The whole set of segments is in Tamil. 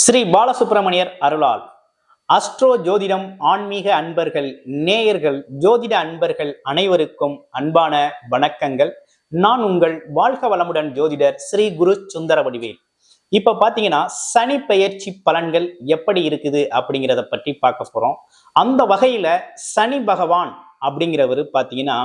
ஸ்ரீ பாலசுப்பிரமணியர் அருளால் அஸ்ட்ரோ ஜோதிடம் ஆன்மீக அன்பர்கள், நேயர்கள், ஜோதிட அன்பர்கள் அனைவருக்கும் அன்பான வணக்கங்கள். நான் உங்கள் வாழ்க வளமுடன் ஜோதிடர் ஸ்ரீ குரு சுந்தரவடிவேல். இப்ப பாத்தீங்கன்னா சனி பெயர்ச்சி பலன்கள் எப்படி இருக்குது அப்படிங்கிறத பற்றி பார்க்க போறோம். அந்த வகையில சனி பகவான் அப்படிங்கிறவரு பாத்தீங்கன்னா,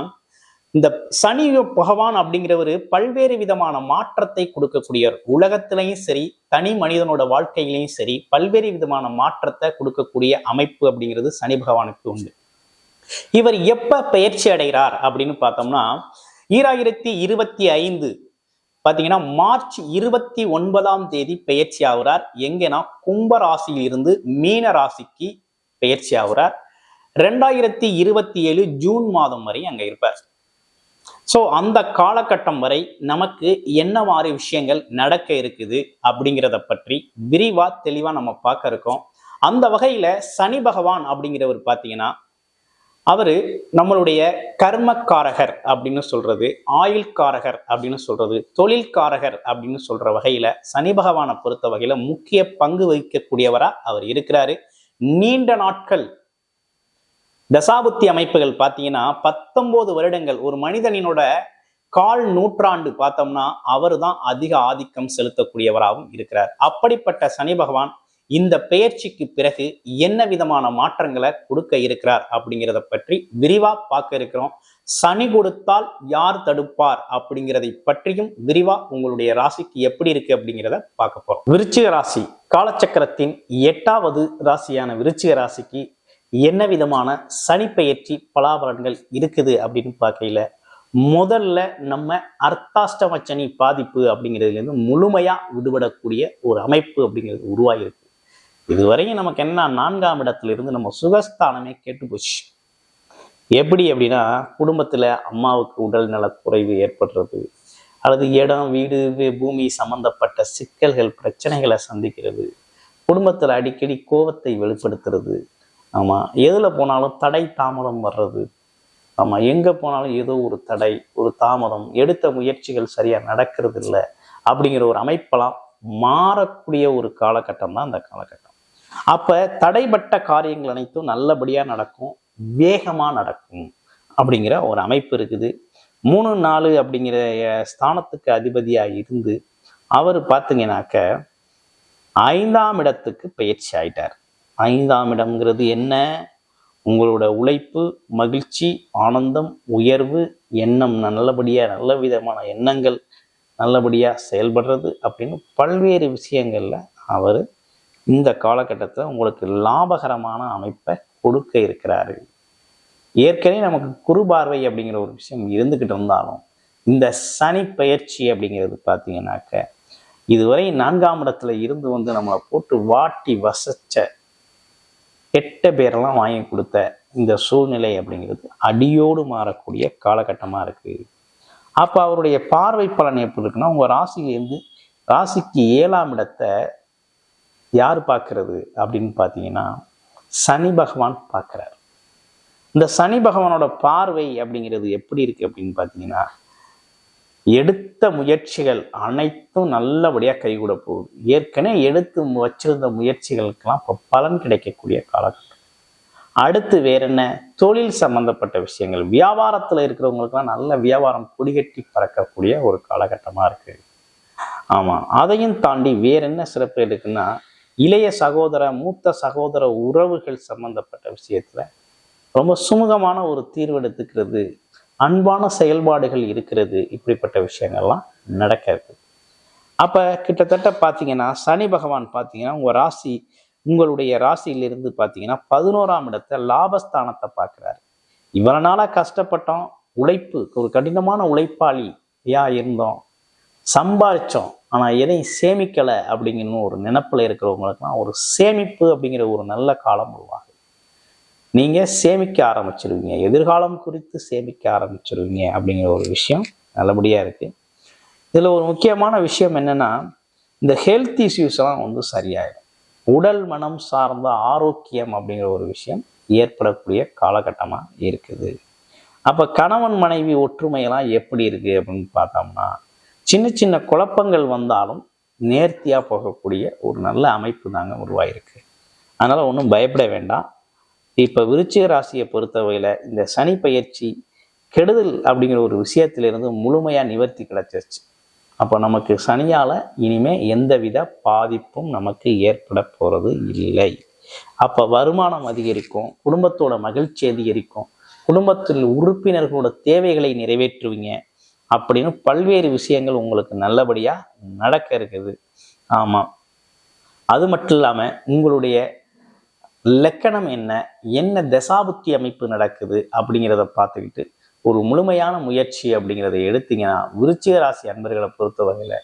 இந்த சனி பகவான் அப்படிங்கிறவரு பல்வேறு விதமான மாற்றத்தை கொடுக்கக்கூடியவர். உலகத்திலையும் சரி, தனி மனிதனோட வாழ்க்கையிலையும் சரி, பல்வேறு விதமான மாற்றத்தை கொடுக்கக்கூடிய அமைப்பு அப்படிங்கிறது சனி பகவானுக்கு உண்டு. இவர் எப்ப பயிற்சி அடைகிறார் அப்படின்னு பார்த்தோம்னா, 2025 பாத்தீங்கன்னா மார்ச் 29ஆம் தேதி பயிற்சி ஆகுறார். எங்கன்னா கும்ப ராசியில் இருந்து மீன ராசிக்கு பயிற்சி ஆகுறார். 2027 ஜூன் மாதம் வரை அங்க இருப்பார். சோ அந்த காலகட்டம் வரை நமக்கு என்ன மாதிரி விஷயங்கள் நடக்க இருக்குது அப்படிங்கிறத பற்றி விரிவா தெளிவா நம்ம பார்க்க இருக்கோம். அந்த வகையில சனி பகவான் அப்படிங்கிறவர் பாத்தீங்கன்னா, அவரு நம்மளுடைய கர்மக்காரகர் அப்படின்னு சொல்றது, ஆயுள்காரகர் அப்படின்னு சொல்றது, தொழில்காரகர் அப்படின்னு சொல்ற வகையில சனி பகவானை பொறுத்த வகையில முக்கிய பங்கு வகிக்கக்கூடியவரா அவர் இருக்கிறாரு. நீண்ட நாட்கள் தசாபுத்தி அமைப்புகள் பார்த்தீங்கன்னா 19 வருடங்கள் ஒரு மனிதனினோட கால் நூற்றாண்டு பார்த்தோம்னா அவர் தான் அதிக ஆதிக்கம் செலுத்தக்கூடியவராகவும் இருக்கிறார். அப்படிப்பட்ட சனி பகவான் இந்த பெயர்ச்சிக்கு பிறகு என்ன விதமான மாற்றங்களை கொடுக்க இருக்கிறார் அப்படிங்கிறத பற்றி விரிவா பார்க்க இருக்கிறோம். சனி கொடுத்தால் யார் தடுப்பார் அப்படிங்கிறதை பற்றியும் விரிவா உங்களுடைய ராசிக்கு எப்படி இருக்கு அப்படிங்கிறத பார்க்க போறோம். விருச்சிக ராசி காலச்சக்கரத்தின் 8வது ராசியான விருச்சிக ராசிக்கு என்ன விதமான சனி பெயர்ச்சி பலாபலன்கள் இருக்குது அப்படின்னு பார்க்கையில, முதல்ல நம்ம அர்த்தாஷ்டம சனி பாதிப்பு அப்படிங்கிறதுல இருந்து முழுமையா விடுபடக்கூடிய ஒரு அமைப்பு அப்படிங்கிறது உருவாகிருக்கு. இதுவரையும் நமக்கு என்ன 4ஆம் இடத்துல இருந்து நம்ம சுகஸ்தானமே கேட்டு போச்சு. எப்படி அப்படின்னா, குடும்பத்துல அம்மாவுக்கு உடல் நலக்குறைவு ஏற்படுறது, அல்லது இடம், வீடு, பூமி சம்பந்தப்பட்ட சிக்கல்கள், பிரச்சனைகளை சந்திக்கிறது, குடும்பத்துல அடிக்கடி கோபத்தை வெளிப்படுத்துறது, ஆமா எதுல போனாலும் தடை தாமதம் வர்றது, ஆமா எங்க போனாலும் ஏதோ ஒரு தடை, ஒரு தாமதம், எடுத்த முயற்சிகள் சரியா நடக்கிறது இல்லை அப்படிங்கிற ஒரு அமைப்பெல்லாம் மாறக்கூடிய ஒரு காலகட்டம் தான் அந்த காலகட்டம். அப்ப தடைப்பட்ட காரியங்கள் அனைத்தும் நல்லபடியா நடக்கும், வேகமா நடக்கும் அப்படிங்கிற ஒரு அமைப்பு இருக்குது. 3, 4 அப்படிங்கிற ஸ்தானத்துக்கு அதிபதியா இருந்து அவர் பார்த்தீங்கன்னாக்க 5ஆம் இடத்துக்கு பயிற்சி ஆயிட்டார். 5ஆம் இடம்ங்கிறது என்ன? உங்களோட உழைப்பு, மகிழ்ச்சி, ஆனந்தம், உயர்வு, எண்ணம் நல்லபடியா, நல்ல விதமான எண்ணங்கள் நல்லபடியா செயல்படுறது அப்படின்னு பல்வேறு விஷயங்கள்ல அவர் இந்த காலகட்டத்தில் உங்களுக்கு லாபகரமான அமைப்பை கொடுக்க இருக்கிறாரு. ஏற்கனவே நமக்கு குரு பார்வை அப்படிங்கிற ஒரு விஷயம் இருந்துகிட்டு இருந்தாலும், இந்த சனி பயிற்சி அப்படிங்கிறது பார்த்தீங்கன்னாக்க இதுவரை 4ஆம் இடத்துல இருந்து நம்மளை போட்டு வாட்டி வசச்ச கெட்ட பேரெல்லாம் வாங்கி கொடுத்த இந்த சூழ்நிலை அப்படிங்கிறது அடியோடு மாறக்கூடிய காலகட்டமாக இருக்கு. அப்போ அவருடைய பார்வை பலன் எப்படி இருக்குன்னா, உங்கள் ராசியிலேருந்து ராசிக்கு 7ஆம் இடத்தை யார் பார்க்கறது அப்படின்னு பார்த்தீங்கன்னா சனி பகவான் பார்க்குறார். இந்த சனி பகவானோட பார்வை அப்படிங்கிறது எப்படி இருக்கு அப்படின்னு பார்த்தீங்கன்னா, எடுத்த முயற்சிகள் அனைத்தும் நல்லபடியாக கைகூட போகுது. ஏற்கனவே எடுத்து வச்சிருந்த முயற்சிகளுக்கெல்லாம் இப்போ பலன் கிடைக்கக்கூடிய காலகட்டம். அடுத்து வேற என்ன? தொழில் சம்பந்தப்பட்ட விஷயங்கள், வியாபாரத்தில் இருக்கிறவங்களுக்கெல்லாம் நல்ல வியாபாரம் கொடிகட்டி பறக்கக்கூடிய ஒரு காலகட்டமாக இருக்கு. ஆமாம், அதையும் தாண்டி வேற என்ன சிறப்பு இருக்குன்னா, இளைய சகோதர, மூத்த சகோதர உறவுகள் சம்பந்தப்பட்ட விஷயத்துல ரொம்ப சுமூகமான ஒரு தீர்வு எடுத்துக்கிறது, அன்பான செயல்பாடுகள் இருக்கிறது. இப்படிப்பட்ட விஷயங்கள்லாம் நடக்க இருக்குது. அப்ப கிட்டத்தட்ட பார்த்தீங்கன்னா சனி பகவான் பார்த்தீங்கன்னா உங்களுடைய ராசியிலிருந்து பார்த்தீங்கன்னா 11ஆம் இடத்தை லாபஸ்தானத்தை பார்க்குறாரு. இவ்வளவு நாளா கஷ்டப்பட்டோம், உழைப்பு, ஒரு கடினமான உழைப்பாளியா இருந்தோம், சம்பாதிச்சோம், ஆனா எதையும் சேமிக்கலை அப்படிங்கிற ஒரு நினைப்புல இருக்கிறவங்களுக்குலாம் ஒரு சேமிப்பு அப்படிங்கிற ஒரு நல்ல காலம் உருவாகும். நீங்க சேமிக்க ஆரம்பிச்சிருவீங்க, எதிர்காலம் குறித்து சேமிக்க ஆரம்பிச்சிருவீங்க அப்படிங்கிற ஒரு விஷயம் நல்லபடியா இருக்கு. இதுல ஒரு முக்கியமான விஷயம் என்னன்னா, இந்த ஹெல்த் இஷ்யூஸ் எல்லாம் சரியாயிடும். உடல் மனம் சார்ந்த ஆரோக்கியம் அப்படிங்கிற ஒரு விஷயம் ஏற்படக்கூடிய காலகட்டமா இருக்குது. அப்ப கணவன் மனைவி ஒற்றுமையெல்லாம் எப்படி இருக்கு அப்படின்னு பார்த்தோம்னா, சின்ன சின்ன குழப்பங்கள் வந்தாலும் நேர்த்தியாக போகக்கூடிய ஒரு நல்ல அமைப்பு தாங்க உருவாயிருக்கு. அதனால் ஒன்றும் பயப்பட வேண்டாம். இப்போ விருச்சிக ராசியை பொறுத்தவரையில் இந்த சனி பயிற்சி கெடுதல் அப்படிங்கிற ஒரு விஷயத்திலிருந்து முழுமையாக நிவர்த்தி கிடைச்சிருச்சு. அப்போ நமக்கு சனியால் இனிமே எந்தவித பாதிப்பும் நமக்கு ஏற்பட போகிறது இல்லை. அப்போ வருமானம் அதிகரிக்கும், குடும்பத்தோட மகிழ்ச்சி அதிகரிக்கும், குடும்பத்தில் உறுப்பினர்களோட தேவைகளை நிறைவேற்றுவீங்க அப்படின்னு பல்வேறு விஷயங்கள் உங்களுக்கு நல்லபடியாக நடக்க இருக்குது. ஆமாம், அது மட்டும் இல்லாமல் உங்களுடைய லக்கணம் என்ன தசாபுத்தி அமைப்பு நடக்குது அப்படிங்கிறத பார்த்துக்கிட்டு ஒரு முழுமையான முயற்சி அப்படிங்கிறத எடுத்தீங்கன்னா விருச்சிக ராசி அன்பர்களை பொறுத்தவரையில்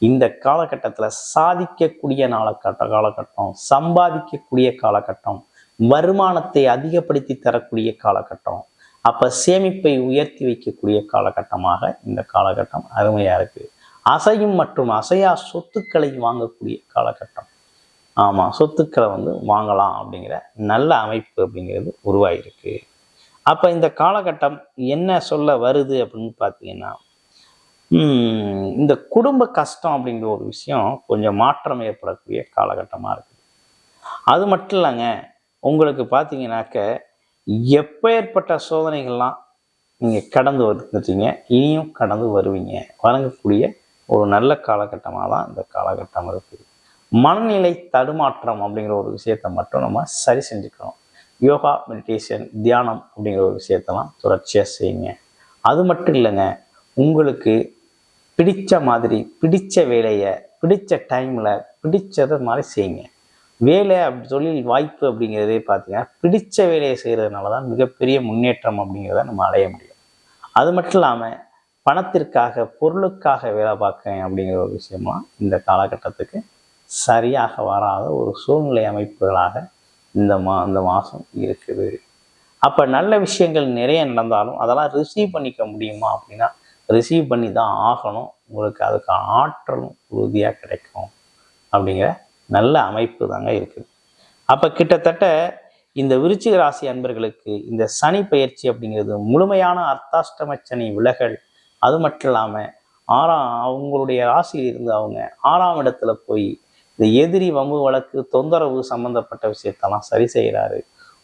இந்த காலகட்டத்தில் சாதிக்கக்கூடிய காலகட்டம், சம்பாதிக்கக்கூடிய காலகட்டம், வருமானத்தை அதிகப்படுத்தி தரக்கூடிய காலகட்டம், அப்போ சேமிப்பை உயர்த்தி வைக்கக்கூடிய காலகட்டமாக இந்த காலகட்டம் அருமையாக இருக்குது. அசையும் மற்றும் அசையா சொத்துக்களை வாங்கக்கூடிய காலகட்டம். ஆமாம், சொத்துக்களை வாங்கலாம் அப்படிங்கிற நல்ல அமைப்பு அப்படிங்கிறது உருவாயிருக்கு. அப்போ இந்த காலகட்டம் என்ன சொல்ல வருது அப்படின்னு பார்த்தீங்கன்னா, இந்த குடும்ப கஷ்டம் அப்படிங்கிற ஒரு விஷயம் கொஞ்சம் மாற்றம் ஏற்படக்கூடிய காலகட்டமாக இருக்குது. அது மட்டும் இல்லைங்க, உங்களுக்கு பார்த்தீங்கன்னாக்க எப்பேற்பட்ட சோதனைகள்லாம் நீங்கள் கடந்து வந்துட்டீங்க, இனியும் கடந்து வருவீங்க, வழங்கக்கூடிய ஒரு நல்ல காலகட்டமாக தான் இந்த காலகட்டம் இருக்குது. மனநிலை தடுமாற்றம் அப்படிங்கிற ஒரு விஷயத்தை மட்டும் நம்ம சரி செஞ்சுக்கணும். யோகா, மெடிடேஷன், தியானம் அப்படிங்கிற ஒரு விஷயத்தெல்லாம் தொடர்ச்சியாக செய்யுங்க. அது மட்டும் இல்லைங்க, உங்களுக்கு பிடிச்ச மாதிரி பிடிச்ச வேலையை பிடிச்ச டைமில் பிடிச்சது மாதிரி செய்யுங்க. வேலை தொழில் வாய்ப்பு அப்படிங்கிறதே பார்த்தீங்கன்னா பிடிச்ச வேலையை செய்கிறதுனால தான் மிகப்பெரிய முன்னேற்றம் அப்படிங்கிறத நம்ம அடைய முடியும். அது மட்டும் இல்லாமல் பணத்திற்காக பொருளுக்காக வேலை பார்க்கேன் அப்படிங்கிற ஒரு விஷயம்லாம் இந்த காலகட்டத்துக்கு சரியாக வராத ஒரு சூழ்நிலை அமைப்புகளாக இந்த மாதம் இருக்குது. அப்போ நல்ல விஷயங்கள் நிறைய நடந்தாலும் அதெல்லாம் ரிசீவ் பண்ணிக்க முடியுமா அப்படின்னா ரிசீவ் பண்ணி தான் ஆகணும். உங்களுக்கு அதுக்கான ஆற்றலும் உறுதியாக கிடைக்கும் அப்படிங்கிற நல்ல அமைப்பு தாங்க இருக்குது. அப்போ கிட்டத்தட்ட இந்த விருச்சிக ராசி அன்பர்களுக்கு இந்த சனி பயிற்சி அப்படிங்கிறது முழுமையான அர்த்தாஷ்டம சனி விலகல். அது மட்டும் இல்லாமல் அவங்களுடைய ராசியில் இருந்து அவங்க 6ஆம் இடத்துல போய் இந்த எதிரி, வம்பு, வழக்கு, தொந்தரவு சம்பந்தப்பட்ட விஷயத்தெல்லாம் சரி செய்கிறாரு.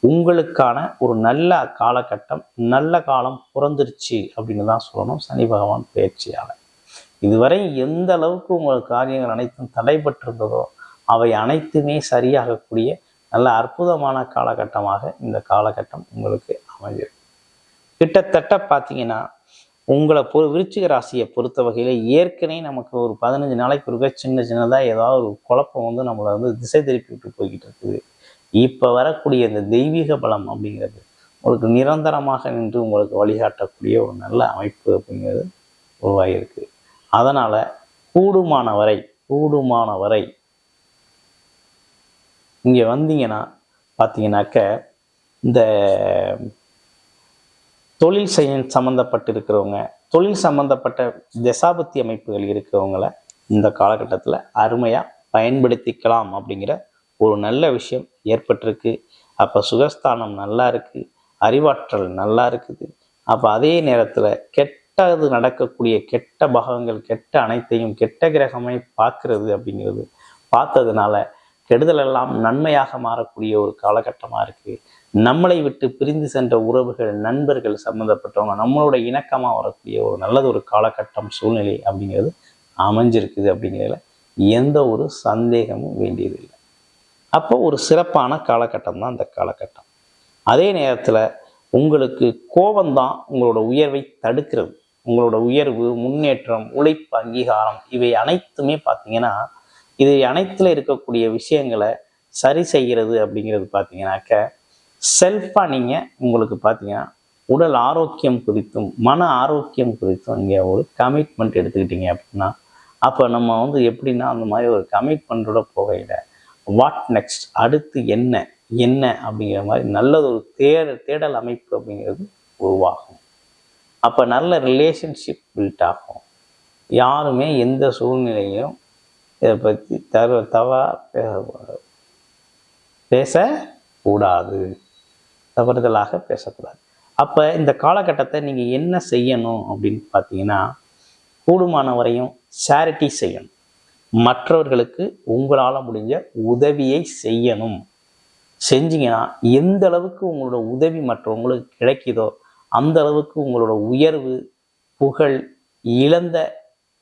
உங்களுக்கான ஒரு நல்ல காலகட்டம், நல்ல காலம் பிறந்துருச்சு அப்படின்னு தான் சொல்லணும் சனி பகவான் பயிற்சியால். இதுவரை எந்த அளவுக்கு உங்கள் காரியங்கள் அனைத்தும் தடைபட்டிருந்ததோ அவை அனைத்துமே சரியாகக்கூடிய நல்ல அற்புதமான காலகட்டமாக இந்த காலகட்டம் உங்களுக்கு அமைஞ்சிருக்கு. கிட்டத்தட்ட பார்த்தீங்கன்னா உங்களை விருச்சிக ராசியை பொறுத்த வகையில் ஏற்கனவே நமக்கு ஒரு 15 நாளைக்கு ஒருக்க சின்னதாக ஏதாவது ஒரு குழப்பம் நம்மளை திசை திருப்பி விட்டு போய்கிட்டு இருக்குது. இப்போ வரக்கூடிய இந்த தெய்வீக பலம் அப்படிங்கிறது உங்களுக்கு நிரந்தரமாக நின்று உங்களுக்கு வழிகாட்டக்கூடிய ஒரு நல்ல அமைப்பு அப்படிங்கிறது உருவாகியிருக்கு. அதனால் கூடுமான வரை இங்கே வந்தீங்கன்னா பார்த்தீங்கன்னாக்க இந்த தொழில் சம்மந்தப்பட்டு இருக்கிறவங்க, தொழில் சம்மந்தப்பட்ட தசாபுத்தி அமைப்புகள் இருக்கிறவங்கள இந்த காலகட்டத்தில் அருமையாக பயன்படுத்திக்கலாம் அப்படிங்கிற ஒரு நல்ல விஷயம் ஏற்பட்டிருக்கு. அப்போ சுகஸ்தானம் நல்லா இருக்குது, அறிவாற்றல் நல்லா இருக்குது. அப்போ அதே நேரத்தில் கெட்டது நடக்கக்கூடிய கெட்ட பாகங்கள், கெட்ட அனைத்தையும் கெட்ட கிரகமை பார்க்கறது அப்படிங்கிறது பார்த்ததுனால கெடுதலெல்லாம் நன்மையாக மாறக்கூடிய ஒரு காலகட்டமாக இருக்குது. நம்மளை விட்டு பிரிந்து சென்ற உறவுகள், நண்பர்கள் சம்மந்தப்பட்டவங்க நம்மளோட இணக்கமாக வரக்கூடிய ஒரு நல்லது ஒரு காலகட்டம், சூழ்நிலை அப்படிங்கிறது அமைஞ்சிருக்குது அப்படிங்கிறதுல எந்த ஒரு சந்தேகமும் வேண்டியதில்லை. அப்போ ஒரு சிறப்பான காலகட்டம் தான் இந்த காலகட்டம். அதே நேரத்தில் உங்களுக்கு கோபம்தான் உங்களோட உயர்வை தடுக்கிறது. உங்களோட உயர்வு, முன்னேற்றம், உழைப்பு, அங்கீகாரம் இவை அனைத்துமே பார்த்தீங்கன்னா இது அனைத்தில் இருக்கக்கூடிய விஷயங்களை சரி செய்கிறது அப்படிங்கிறது பார்த்தீங்கன்னாக்க செல்ஃபாக நீங்கள் உங்களுக்கு பார்த்தீங்கன்னா உடல் ஆரோக்கியம் குறித்தும் மன ஆரோக்கியம் குறித்தும் நீங்கள் ஒரு கமிட்மெண்ட் எடுத்துக்கிட்டீங்க அப்படின்னா அப்போ நம்ம எப்படின்னா அந்த மாதிரி ஒரு கமிட்மெண்ட்டோட போகையில் வாட் நெக்ஸ்ட், அடுத்து என்ன அப்படிங்கிற மாதிரி நல்லது ஒரு தேடல் அமைப்பு அப்படிங்கிறது உருவாகும். அப்போ நல்ல ரிலேஷன்ஷிப் பில்ட் ஆகும். யாருமே எந்த சூழ்நிலையும் இதை பற்றி பேசக்கூடாது, தவறுதலாக பேசக்கூடாது. அப்போ இந்த காலகட்டத்தை நீங்கள் என்ன செய்யணும் அப்படின்னு பார்த்தீங்கன்னா கூடுமான வரையும் சேரிட்டி செய்யணும். மற்றவர்களுக்கு உங்களால் முடிஞ்ச உதவியை செய்யணும். செஞ்சீங்கன்னா எந்த அளவுக்கு உங்களோட உதவி மற்றவங்களுக்கு கிடைக்குதோ அந்த அளவுக்கு உங்களோட உயர்வு, புகழ், இழந்த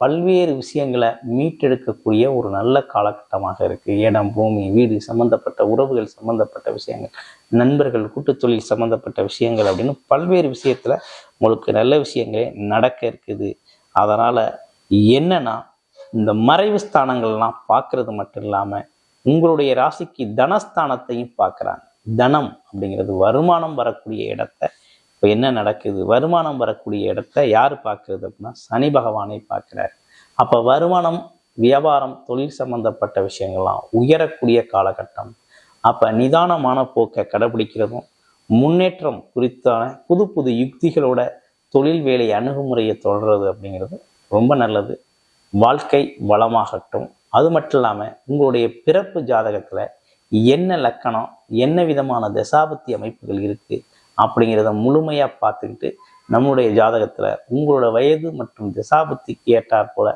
பல்வேறு விஷயங்களை மீட்டெடுக்கக்கூடிய ஒரு நல்ல காலகட்டமாக இருக்குது. இடம், பூமி, வீடு சம்மந்தப்பட்ட உறவுகள் சம்மந்தப்பட்ட விஷயங்கள், நண்பர்கள், கூட்டுத்தொழில் சம்மந்தப்பட்ட விஷயங்கள் அப்படின்னு பல்வேறு விஷயத்தில் உங்களுக்கு நல்ல விஷயங்களே நடக்க இருக்குது. அதனால் என்னன்னா, இந்த மறைவு ஸ்தானங்கள்லாம் பார்க்கறது மட்டும் இல்லாமல் உங்களுடைய ராசிக்கு தனஸ்தானத்தையும் பார்க்குறாங்க. தனம் அப்படிங்கிறது வருமானம் வரக்கூடிய இடத்த இப்போ என்ன நடக்குது, வருமானம் வரக்கூடிய இடத்த யார் பார்க்கறது அப்படின்னா சனி பகவானை பார்க்குறாரு. அப்போ வருமானம், வியாபாரம், தொழில் சம்பந்தப்பட்ட விஷயங்கள்லாம் உயரக்கூடிய காலகட்டம். அப்போ நிதானமான போக்கை கடைபிடிக்கிறதும் முன்னேற்றம் குறித்தான புது புது யுக்திகளோட தொழில் வேலை அணுகுமுறையை தொடர்றது அப்படிங்கிறது ரொம்ப நல்லது. வாழ்க்கை வளமாகட்டும். அது மட்டும் இல்லாமல் உங்களுடைய பிறப்பு ஜாதகத்தில் என்ன லக்கணம், என்ன விதமான தசாபத்தி அமைப்புகள் இருக்குது அப்படிங்கிறத முழுமையாக பார்த்துக்கிட்டு நம்மளுடைய ஜாதகத்தில் உங்களோட வயது மற்றும் தசாபத்திக்கு ஏற்றாற் போல்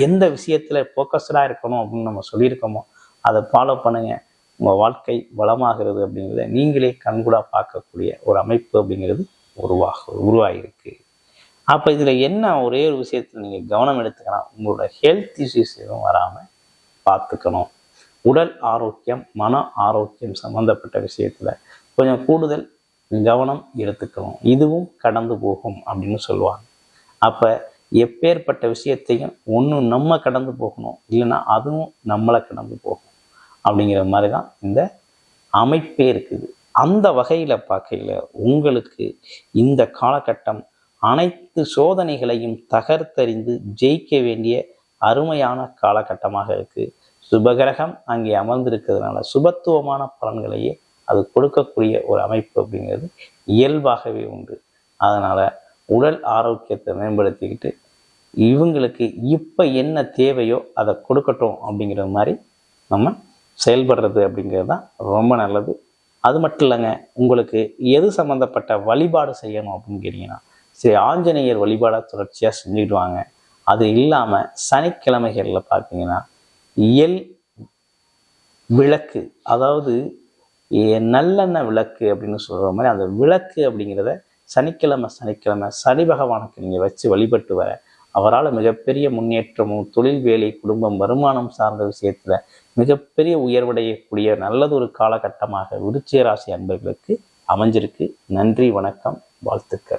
எந்த விஷயத்தில் ஃபோக்கஸ்டாக இருக்கணும் அப்படின்னு நம்ம சொல்லியிருக்கோமோ அதை ஃபாலோ பண்ணுங்கள். உங்கள் வாழ்க்கை வளமாகிறது அப்படிங்கிறத நீங்களே கண்கூடாக பார்க்கக்கூடிய ஒரு அமைப்பு அப்படிங்கிறது உருவாகிருக்கு. அப்போ இதில் என்ன ஒரே ஒரு விஷயத்தில் நீங்கள் கவனம் எடுத்துக்கலாம், உங்களோட ஹெல்த் இஷ்யூஸ் எதுவும் வராமல் பார்த்துக்கணும். உடல் ஆரோக்கியம், மன ஆரோக்கியம் சம்மந்தப்பட்ட விஷயத்தில் கொஞ்சம் கூடுதல் கவனம் எடுத்துக்கணும். இதுவும் கடந்து போகும் அப்படின்னு சொல்லுவாங்க. அப்போ எப்பேற்பட்ட விஷயத்தையும் ஒன்று நம்ம கடந்து போகணும், இல்லைன்னா அதுவும் நம்மளை கடந்து போகும் அப்படிங்கிற மாதிரி தான் இந்த அமைப்பே இருக்குது. அந்த வகையில் பார்க்கையில் உங்களுக்கு இந்த காலகட்டம் அனைத்து சோதனைகளையும் தகர்த்தறிந்து ஜெயிக்க வேண்டிய அருமையான காலகட்டமாக இருக்குது. சுபகிரகம் அங்கே அமர்ந்திருக்கிறதுனால சுபத்துவமான பலன்களையே அது கொடுக்கக்கூடிய ஒரு அமைப்பு அப்படிங்கிறது இயல்பாகவே உண்டு. அதனால் உடல் ஆரோக்கியத்தை மேம்படுத்திக்கிட்டு இவங்களுக்கு இப்போ என்ன தேவையோ அதை கொடுக்கட்டும் அப்படிங்கிற மாதிரி நம்ம செயல்படுறது அப்படிங்கிறது தான் ரொம்ப நல்லது. அது மட்டும் இல்லைங்க, உங்களுக்கு எது சம்மந்தப்பட்ட வழிபாடு செய்யணும் அப்படின்னு கேட்டிங்கன்னா சரி, ஆஞ்சநேயர் வழிபாடாக தொடர்ச்சியாக செஞ்சுக்கிட்டு வாங்க. அது இல்லாமல் சனிக்கிழமைகளில் பார்த்தீங்கன்னா எல் விளக்கு, அதாவது நல்லெண்ணெய் விளக்கு அப்படின்னு சொல்கிற மாதிரி அந்த விளக்கு அப்படிங்கிறத சனிக்கிழமை சனி பகவானுக்கு நீங்கள் வச்சு வழிபட்டு வர அவரால் மிகப்பெரிய முன்னேற்றமும் தொழில், வேலை, குடும்பம், வருமானம் சார்ந்த விஷயத்தில் மிகப்பெரிய உயர்வடையக்கூடிய நல்லதொரு காலகட்டமாக விருச்சிக ராசி அன்பர்களுக்கு அமைஞ்சிருக்கு. நன்றி, வணக்கம், வாழ்த்துக்கள்.